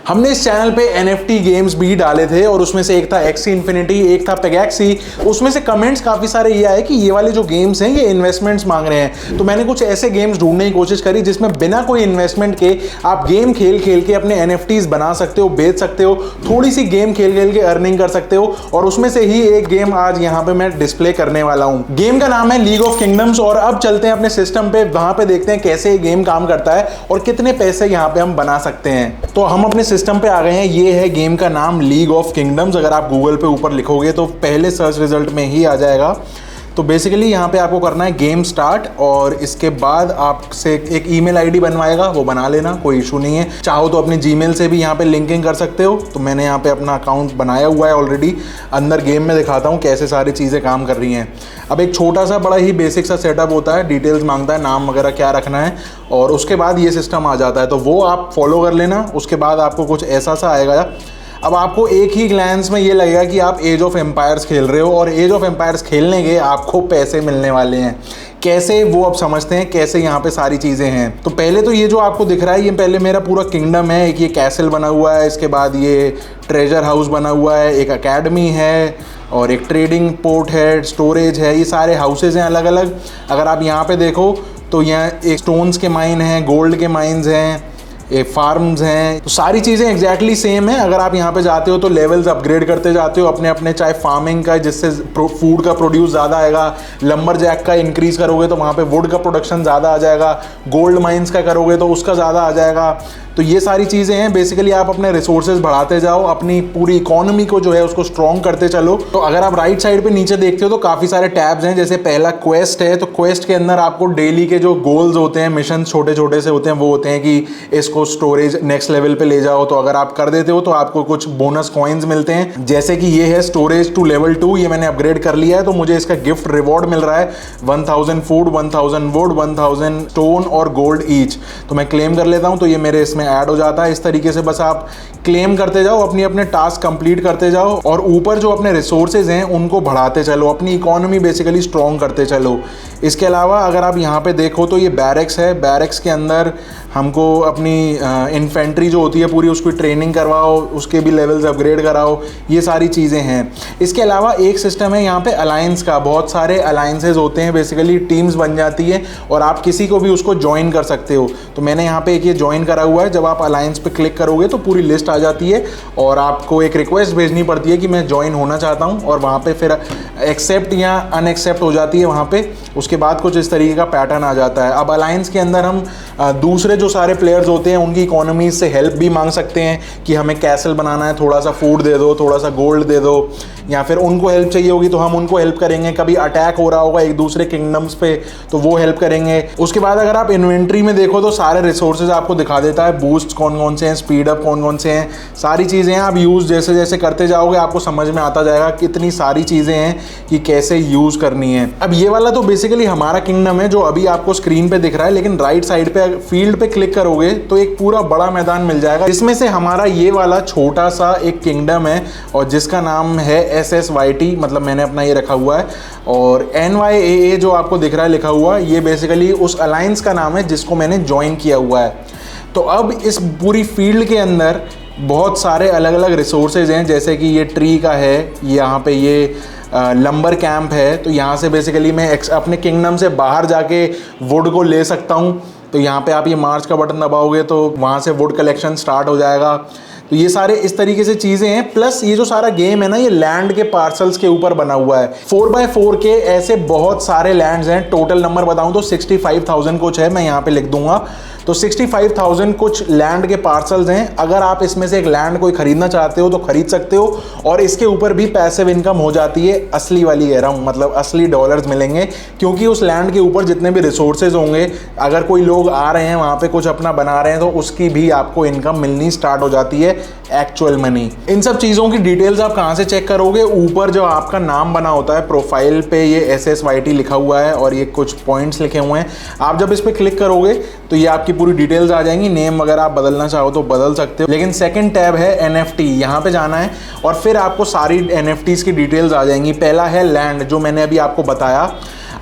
हमने इस चैनल पे NFT गेम्स भी डाले थे और उसमें से एक था एक्सी इन्फिनिटी, एक था पेगैक्सी। उसमें से कमेंट्स काफ़ी सारे ये आए कि ये वाले जो गेम्स हैं ये इन्वेस्टमेंट्स मांग रहे हैं। तो मैंने कुछ ऐसे गेम्स ढूंढने की कोशिश करी जिसमें बिना कोई इन्वेस्टमेंट के आप गेम खेल खेल के अपने NFTs बना सकते हो, बेच सकते हो, थोड़ी सी गेम खेल खेल के अर्निंग कर सकते हो। और उसमें से ही एक गेम आज यहाँ पे मैं डिस्प्ले करने वाला हूँ। गेम का नाम है लीग ऑफ किंगडम्स। और अब चलते हैं अपने सिस्टम पे, वहां पे देखते हैं कैसे ये गेम काम करता है और कितने पैसे यहाँ पे हम बना सकते हैं। तो हम अपने सिस्टम पे आ गए हैं। ये है गेम का नाम लीग ऑफ किंगडम्स। अगर आप गूगल पे ऊपर लिखोगे तो पहले सर्च रिजल्ट में ही आ जाएगा। तो बेसिकली यहाँ पे आपको करना है गेम स्टार्ट और इसके बाद आपसे एक ईमेल आईडी बनवाएगा, वो बना लेना, कोई इशू नहीं है। चाहो तो अपने जीमेल से भी यहाँ पे लिंकिंग कर सकते हो। तो मैंने यहाँ पे अपना अकाउंट बनाया हुआ है ऑलरेडी। अंदर गेम में दिखाता हूँ कैसे सारी चीज़ें काम कर रही हैं। अब एक छोटा सा बड़ा ही बेसिक सा सेटअप होता है, डिटेल्स मांगता है, नाम वगैरह क्या रखना है और उसके बाद ये सिस्टम आ जाता है। तो वो आप फॉलो कर लेना। उसके बाद आपको कुछ ऐसा सा आएगा। अब आपको एक ही ग्लैंस में ये लगेगा कि आप एज ऑफ एम्पायर्स खेल रहे हो और एज ऑफ एम्पायर्स खेलने के आपको पैसे मिलने वाले हैं। कैसे, वो आप समझते हैं कैसे यहाँ पे सारी चीज़ें हैं। तो पहले तो ये जो आपको दिख रहा है ये पहले मेरा पूरा किंगडम है। एक ये कैसल बना हुआ है, इसके बाद ये ट्रेजर हाउस बना हुआ है, एक अकेडमी है और एक ट्रेडिंग पोर्ट है, स्टोरेज है, ये सारे हाउसेज हैं अलग अलग। अगर आप यहाँ पे देखो तो यहाँ एक स्टोन्स के माइन हैं, गोल्ड के माइंस हैं, ये फार्म्स हैं। तो सारी चीज़ें एग्जैक्टली सेम है। अगर आप यहाँ पे जाते हो तो लेवल्स अपग्रेड करते जाते हो अपने अपने, चाहे फार्मिंग का जिससे फूड का प्रोड्यूस ज़्यादा आएगा, लंबर जैक का इंक्रीज करोगे तो वहाँ पे वुड का प्रोडक्शन ज़्यादा आ जाएगा, गोल्ड माइंस का करोगे तो उसका ज़्यादा आ जाएगा। तो ये सारी चीज़ें हैं। बेसिकली आप अपने रिसोर्सेज बढ़ाते जाओ, अपनी पूरी इकोनॉमी को जो है उसको स्ट्रॉन्ग करते चलो। तो अगर आप राइट साइड पे नीचे देखते हो तो काफ़ी सारे टैब्स हैं। जैसे पहला क्वेस्ट है, तो क्वेस्ट के अंदर आपको डेली के जो गोल्स होते हैं, मिशन छोटे छोटे से होते हैं, वो होते हैं कि इसको स्टोरेज नेक्स्ट लेवल पे ले जाओ। तो अगर आप कर देते हो तो आपको कुछ बोनस कॉइन्स मिलते हैं। जैसे कि ये है स्टोरेज टू लेवल 2, ये मैंने अपग्रेड कर लिया है तो मुझे इसका गिफ्ट रिवॉर्ड मिल रहा है 1000 फूड, 1000 वुड, 1000 स्टोन और गोल्ड ईच। तो मैं क्लेम कर लेता हूँ तो ये मेरे इसमें ऐड हो जाता है। इस तरीके से बस आप क्लेम करते जाओ, अपने अपने टास्क कंप्लीट करते जाओ और ऊपर जो अपने रिसोर्सेज हैं उनको बढ़ाते चलो, अपनी इकोनॉमी बेसिकली स्ट्रॉन्ग करते चलो। इसके अलावा अगर आप यहाँ पे देखो तो ये बैरक्स है। बैरक्स के अंदर हमको अपनी इन्फेंट्री जो होती है पूरी उसकी ट्रेनिंग करवाओ, उसके भी लेवल्स अपग्रेड कराओ, ये सारी चीज़ें हैं। इसके अलावा एक सिस्टम है यहाँ पे अलायंस का। बहुत सारे अलायंसेज होते हैं, बेसिकली टीम्स बन जाती है और आप किसी को भी उसको ज्वाइन कर सकते हो। तो मैंने यहाँ पे एक ये ज्वाइन करा हुआ है। जब आप अलायंस पे क्लिक करोगे तो पूरी लिस्ट आ जाती है और आपको एक रिक्वेस्ट भेजनी पड़ती है कि मैं ज्वाइन होना चाहता हूँ और वहाँ पे फिर एक्सेप्ट या अनएक्सेप्ट हो जाती है वहाँ पे। उसके बाद कुछ इस तरीके का पैटर्न आ जाता है। अब अलायंस के अंदर हम दूसरे जो सारे प्लेयर्स होते हैं उनकी इकोनॉमी से हेल्प भी मांग सकते हैं कि हमें कैसल बनाना है, थोड़ा सा फूड दे दो, थोड़ा सा गोल्ड दे दो, या फिर उनको हेल्प चाहिए होगी तो हम उनको हेल्प करेंगे। कभी अटैक हो रहा होगा एक दूसरे किंगडम्स पे तो वो हेल्प करेंगे। उसके बाद अगर आप इन्वेंट्री में देखो तो सारे रिसोर्सेज आपको दिखा देता है, बूस्ट कौन कौन से हैं, स्पीड अप कौन कौन से हैं, सारी चीज़ें हैं। आप यूज़ जैसे जैसे करते जाओगे आपको समझ में आता जाएगा कितनी सारी चीज़ें हैं कि कैसे यूज़ करनी है। अब ये वाला तो बेसिकली हमारा किंगडम है जो अभी आपको स्क्रीन पे दिख रहा है, लेकिन राइट साइड पे फील्ड पे क्लिक करोगे तो एक पूरा बड़ा मैदान मिल जाएगा जिसमें से हमारा ये वाला छोटा सा एक किंगडम है और जिसका नाम है SSYT, मतलब मैंने अपना ये रखा हुआ है। और NYAA जो आपको दिख रहा है लिखा हुआ, ये बेसिकली उस अलायंस का नाम है जिसको मैंने ज्वाइन किया हुआ है। तो अब इस पूरी फील्ड के अंदर बहुत सारे अलग अलग रिसोर्सेज हैं। जैसे कि ये ट्री का है, यहाँ पे ये लंबर कैंप है। तो यहाँ से बेसिकली मैं अपने किंगडम से बाहर जाके वुड को ले सकता हूँ। तो यहाँ पे आप ये मार्च का बटन दबाओगे तो वहाँ से वुड कलेक्शन स्टार्ट हो जाएगा। तो ये सारे इस तरीके से चीज़ें हैं। प्लस ये जो सारा गेम है ना, ये लैंड के पार्सल्स के ऊपर बना हुआ है। 4x4 के ऐसे बहुत सारे लैंड्स हैं। टोटल नंबर बताऊं तो 65,000 कुछ है, मैं यहाँ पे लिख दूंगा। तो 65,000 कुछ लैंड के पार्सल्स हैं। अगर आप इसमें से एक लैंड कोई खरीदना चाहते हो तो खरीद सकते हो और इसके ऊपर भी पैसिव इनकम हो जाती है। असली वाली कह रहा हूँ, मतलब असली डॉलर्स मिलेंगे क्योंकि उस लैंड के ऊपर जितने भी रिसोर्सेज होंगे, अगर कोई लोग आ रहे हैं वहाँ पे कुछ अपना बना रहे हैं तो उसकी भी आपको इनकम मिलनी स्टार्ट हो जाती है, एक्चुअल मनी। इन सब चीज़ों की डिटेल्स आप कहाँ से चेक करोगे? ऊपर जो आपका नाम बना होता है प्रोफाइल पे, ये SSYT लिखा हुआ है और ये कुछ पॉइंट्स लिखे हुए हैं। आप जब इस पर क्लिक करोगे तो ये आपकी पूरी डिटेल्स आ जाएंगी। नेम वगैरह आप बदलना चाहो तो बदल सकते हो। लेकिन सेकंड टैब है NFT, यहाँ पे जाना है और फिर आपको सारी NFTs की डिटेल्स आ जाएंगी। पहला है लैंड, जो मैंने अभी आपको बताया।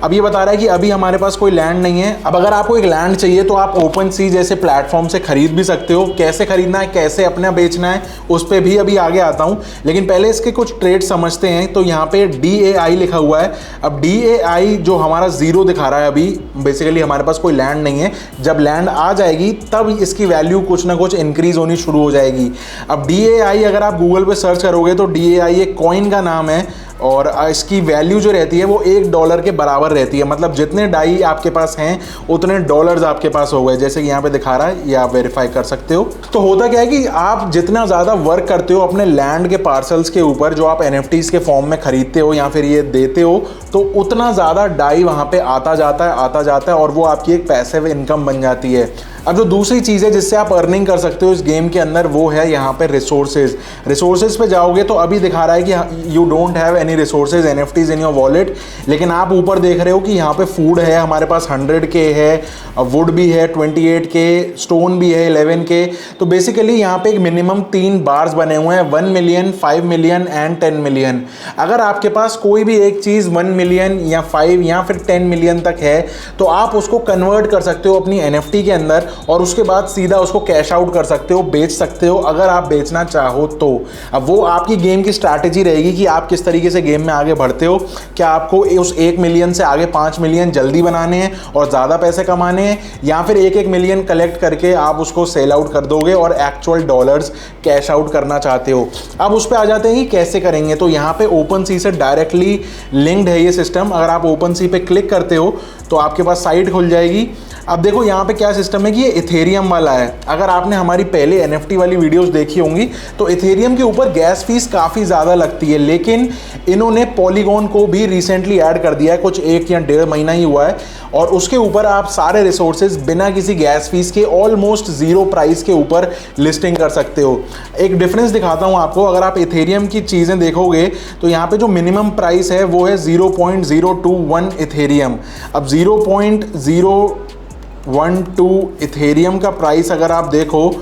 अब ये बता रहा है कि अभी हमारे पास कोई लैंड नहीं है। अब अगर आपको एक लैंड चाहिए तो आप ओपन सी जैसे प्लेटफॉर्म से खरीद भी सकते हो। कैसे खरीदना है, कैसे अपना बेचना है, उस पर भी अभी आगे आता हूँ, लेकिन पहले इसके कुछ ट्रेड समझते हैं। तो यहाँ पे DAI लिखा हुआ है। अब DAI जो हमारा 0 दिखा रहा है, अभी बेसिकली हमारे पास कोई लैंड नहीं है। जब लैंड आ जाएगी तब इसकी वैल्यू कुछ ना कुछ इंक्रीज होनी शुरू हो जाएगी। अब DAI अगर आप गूगल पे सर्च करोगे तो DAI एक कॉइन का नाम है और इसकी वैल्यू जो रहती है वो $1 के बराबर रहती है। मतलब जितने डाई आपके पास हैं उतने डॉलर्स आपके पास हो गए, जैसे कि यहाँ पे दिखा रहा है, ये आप वेरीफाई कर सकते हो। तो होता क्या है कि आप जितना ज़्यादा वर्क करते हो अपने लैंड के पार्सल्स के ऊपर जो आप NFTs के फॉर्म में खरीदते हो या फिर ये देते हो, तो उतना ज़्यादा डाई वहाँ पे आता जाता है और वो आपकी एक पैसिव इनकम बन जाती है। अब जो दूसरी चीज़ है जिससे आप अर्निंग कर सकते हो इस गेम के अंदर, वो है यहाँ पे रिसोर्सेज पे जाओगे तो अभी दिखा रहा है कि you don't have any resources NFTs in your wallet, लेकिन आप ऊपर देख रहे हो कि यहाँ पे फूड है हमारे पास 100K है, वुड भी है 28K, स्टोन भी है 11K। तो बेसिकली यहाँ पे एक मिनिमम 3 बार्स बने हुए हैं, 1 मिलियन, 5 मिलियन एंड 10 मिलियन। अगर आपके पास कोई भी एक चीज़ 1 मिलियन या 5 या फिर 10 मिलियन तक है तो आप उसको कन्वर्ट कर सकते हो अपनी NFT के अंदर और उसके बाद सीधा उसको कैश आउट कर सकते हो, बेच सकते हो अगर आप बेचना चाहो तो। अब वो आपकी गेम की स्ट्रैटेजी रहेगी कि आप किस तरीके से गेम में आगे बढ़ते हो। क्या आपको उस 1 मिलियन से आगे 5 मिलियन जल्दी बनाने हैं और ज़्यादा पैसे कमाने हैं, या फिर 1 मिलियन कलेक्ट करके आप उसको सेल आउट कर दोगे और एक्चुअल डॉलर्स कैश आउट करना चाहते हो। अब उस पर आ जाते हैं कि कैसे करेंगे। तो यहाँ पे OpenSea से डायरेक्टली लिंक्ड है ये सिस्टम। अगर आप OpenSea पे क्लिक करते हो तो आपके पास साइट खुल जाएगी। अब देखो यहाँ पे क्या सिस्टम है कि ये इथेरियम वाला है। अगर आपने हमारी पहले NFT वाली वीडियोस देखी होंगी तो इथेरियम के ऊपर गैस फीस काफ़ी ज़्यादा लगती है, लेकिन इन्होंने पॉलीगॉन को भी रिसेंटली ऐड कर दिया है, कुछ 1 या 1.5 महीना ही हुआ है, और उसके ऊपर आप सारे रिसोर्सेज बिना किसी गैस फीस के ऑलमोस्ट 0 प्राइस के ऊपर लिस्टिंग कर सकते हो। एक डिफरेंस दिखाता हूँ आपको। अगर आप इथेरियम की चीज़ें देखोगे तो यहाँ पे जो मिनिमम प्राइस है वो है 0.021 इथेरियम। अब 0.012 इथेरियम का प्राइस अगर आप देखो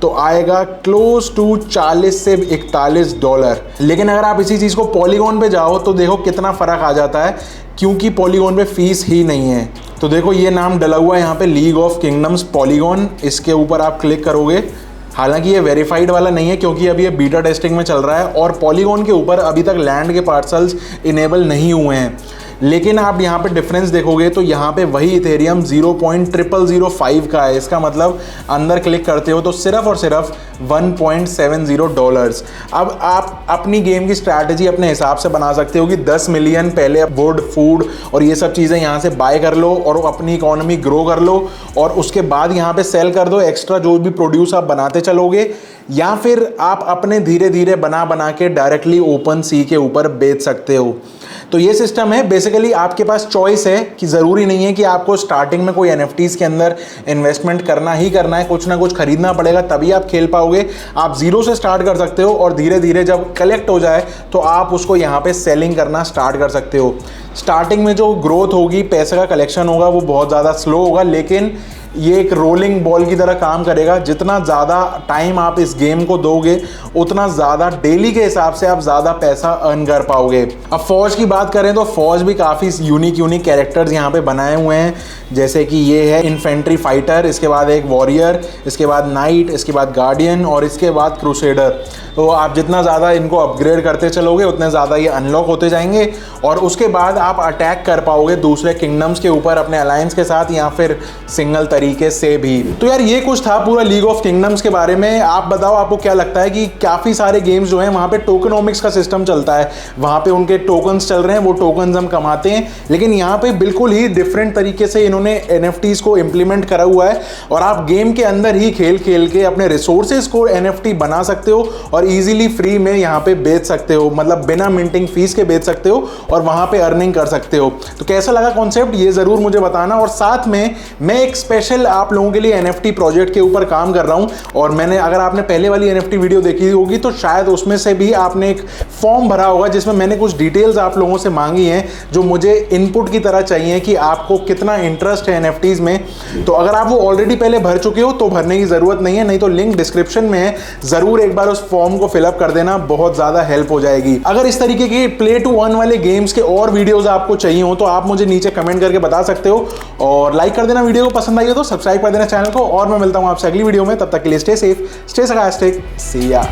तो आएगा क्लोज टू 40 से $41। लेकिन अगर आप इसी चीज़ को पॉलीगॉन पे जाओ तो देखो कितना फ़र्क आ जाता है, क्योंकि पॉलीगॉन पे फीस ही नहीं है। तो देखो ये नाम डला हुआ है यहाँ पे, लीग ऑफ किंगडम्स पॉलीगॉन। इसके ऊपर आप क्लिक करोगे, हालांकि ये वेरीफाइड वाला नहीं है क्योंकि अभी ये बीटा टेस्टिंग में चल रहा है और पॉलीगॉन के ऊपर अभी तक लैंड के पार्सल्स इनेबल नहीं हुए हैं। लेकिन आप यहाँ पे डिफरेंस देखोगे तो यहाँ पे वही इथेरियम 0.0005 का है। इसका मतलब अंदर क्लिक करते हो तो सिर्फ और सिर्फ $1.70। अब आप अपनी गेम की स्ट्रैटेजी अपने हिसाब से बना सकते हो कि 10 मिलियन पहले वुड, फूड और ये सब चीज़ें यहाँ से बाय कर लो और अपनी इकोनॉमी ग्रो कर लो और उसके बाद यहाँ पे सेल कर दो एक्स्ट्रा जो भी प्रोड्यूस आप बनाते चलोगे, या फिर आप अपने धीरे धीरे बना के डायरेक्टली OpenSea के ऊपर बेच सकते हो। तो ये सिस्टम है। बेसिकली आपके पास चॉइस है कि ज़रूरी नहीं है कि आपको स्टार्टिंग में कोई NFTs के अंदर इन्वेस्टमेंट करना ही करना है, कुछ ना कुछ खरीदना पड़ेगा तभी आप खेल पाओगे। आप 0 से स्टार्ट कर सकते हो और धीरे धीरे जब कलेक्ट हो जाए तो आप उसको यहाँ पे सेलिंग करना स्टार्ट कर सकते हो। स्टार्टिंग में जो ग्रोथ होगी, पैसे का कलेक्शन होगा, वो बहुत ज़्यादा स्लो होगा, लेकिन ये एक रोलिंग बॉल की तरह काम करेगा। जितना ज़्यादा टाइम आप इस गेम को दोगे उतना ज़्यादा डेली के हिसाब से आप ज़्यादा पैसा अर्न कर पाओगे। अब फौज की बात करें तो फौज भी काफ़ी यूनिक कैरेक्टर्स यहाँ पे बनाए हुए हैं, जैसे कि ये है इन्फेंट्री फाइटर, इसके बाद एक वॉरियर, इसके बाद नाइट, इसके बाद गार्डियन और इसके बाद क्रूसेडर। तो आप जितना ज़्यादा इनको अपग्रेड करते चलोगे उतने ज़्यादा ये अनलॉक होते जाएंगे और उसके बाद आप अटैक कर पाओगे दूसरे किंगडम्स के ऊपर अपने अलायंस के साथ या फिर सिंगल तरीके से भी। तो यार ये कुछ था पूरा लीग ऑफ किंगडम्स के बारे में। आप बताओ आपको क्या लगता है कि काफ़ी सारे गेम्स जो हैं वहाँ पे टोकनोमिक्स का सिस्टम चलता है, वहाँ पे उनके टोकन्स चल रहे हैं, वो टोकन्स हम कमाते हैं, लेकिन यहाँ पे बिल्कुल ही डिफरेंट तरीके से इन्होंने NFTs को इम्प्लीमेंट करा हुआ है और आप गेम के अंदर ही खेल के अपने रिसोर्सेज को NFT बना सकते हो और इजीली फ्री में यहाँ पे बेच सकते हो, मतलब बिना मिंटिंग फीस के बेच सकते हो और वहाँ पे अर्निंग कर सकते हो। तो कैसा लगा कॉन्सेप्ट ये ज़रूर मुझे बताना। और साथ में मैं एक स्पेशल स्पेशल आप लोगों के लिए NFT प्रोजेक्ट के ऊपर काम कर रहा हूं। और मैंने, अगर आपने पहले वाली NFT वीडियो देखी होगी तो शायद उसमें से भी आपने एक फॉर्म भरा होगा जिसमें मैंने कुछ डिटेल्स आप लोगों से मांगी हैं जो मुझे इनपुट की तरह चाहिए कि आपको कितना इंटरेस्ट है NFTs में। तो अगर आप वो ऑलरेडी पहले भर चुके हो तो भरने की जरूरत नहीं है, नहीं तो लिंक डिस्क्रिप्शन में है, जरूर एक बार उस फॉर्म को फिलअप कर देना, बहुत ज्यादा हेल्प हो जाएगी। अगर इस तरीके के प्ले टू अर्न वाले गेम्स के और वीडियोस आपको चाहिए हो तो आप मुझे नीचे कमेंट करके बता सकते हो, और लाइक कर देना वीडियो को, पसंद आई हो तो सब्सक्राइब कर देना चैनल को। और मैं मिलता हूं आपसे अगली वीडियो में, तब तक के लिए stay safe, stay sarcastic, see ya।